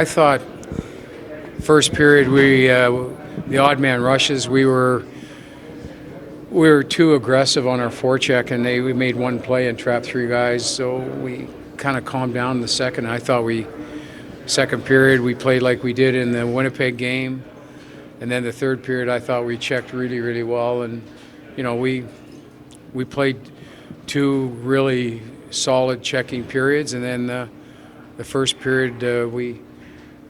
I thought first period the odd man rushes we were too aggressive on our forecheck, and we made one play and trapped three guys. So we kind of calmed down in the second. I thought second period we played like we did in the Winnipeg game, and then the third period I thought we checked really well, and we played two really solid checking periods, and then the first period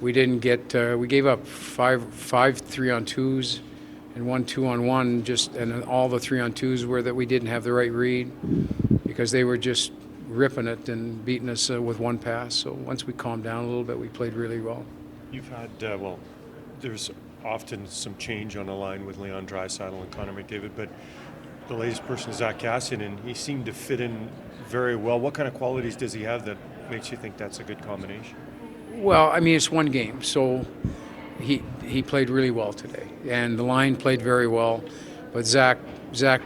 we didn't get we gave up five 3-on-2s and 1 2-on-1, and all the 3-on-2s were that we didn't have the right read because they were just ripping it and beating us with one pass. So once we calmed down a little bit, we played really well. You've had there's often some change on the line with Leon Draisaitl and Connor McDavid, but the latest person is Zach Cassian, and he seemed to fit in very well. What kind of qualities does he have that makes you think that's a good combination? Well, I mean, it's one game, so he played really well today, and the line played very well. But Zach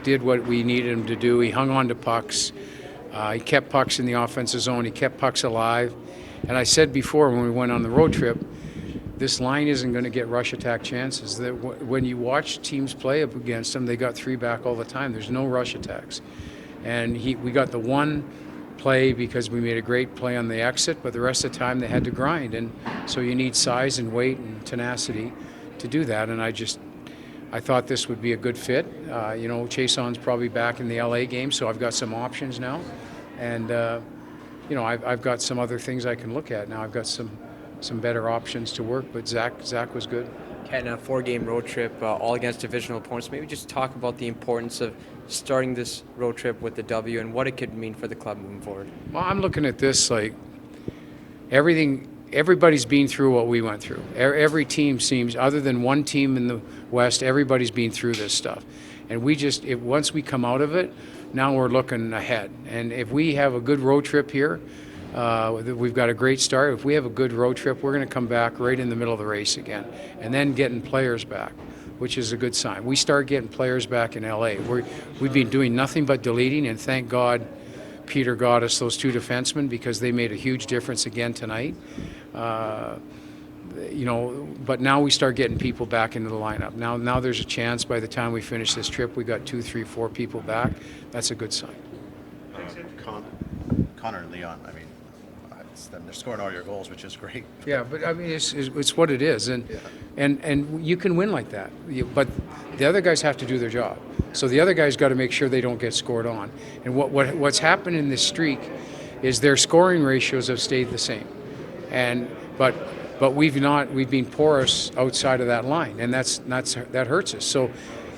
did what we needed him to do. He hung on to pucks. He kept pucks in the offensive zone. He kept pucks alive. And I said before when we went on the road trip, this line isn't going to get rush attack chances. That when you watch teams play up against them, they got three back all the time. There's no rush attacks. And we got the one play because we made a great play on the exit, but the rest of the time they had to grind. And so you need size and weight and tenacity to do that. And I thought this would be a good fit. Chason's probably back in the LA game, so I've got some options now. And, I've got some other things I can look at now. I've got some better options to work, but Zach was good. Ken, a 4-game road trip, all against divisional opponents. Maybe just talk about the importance of starting this road trip with the W and what it could mean for the club moving forward. Well, I'm looking at this like everybody's been through what we went through. Every team seems, other than one team in the West, everybody's been through this stuff. And once we come out of it, now we're looking ahead. And if we have a good road trip here, we've got a great start. If we have a good road trip, we're going to come back right in the middle of the race again, and then getting players back, which is a good sign. We start getting players back in LA. We've been doing nothing but deleting, and thank God Peter got us those two defensemen because they made a huge difference again tonight. But now we start getting people back into the lineup. Now there's a chance by the time we finish this trip, we got 2, 3, 4 people back. That's a good sign. Connor and Leon, I mean, they're scoring all your goals, which is great. Yeah, but I mean, it's what it is, and you can win like that. But the other guys have to do their job. So the other guys got to make sure they don't get scored on. And what's happened in this streak is their scoring ratios have stayed the same, but we've been porous outside of that line, and that hurts us. So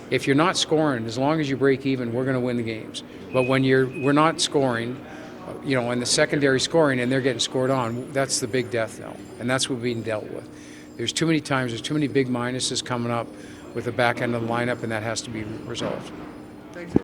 if you're not scoring, as long as you break even, we're going to win the games. But when we're not scoring, and the secondary scoring, and they're getting scored on, that's the big death knell, and that's what we're being dealt with. There's too many big minuses coming up with the back end of the lineup, and that has to be resolved. Thanks.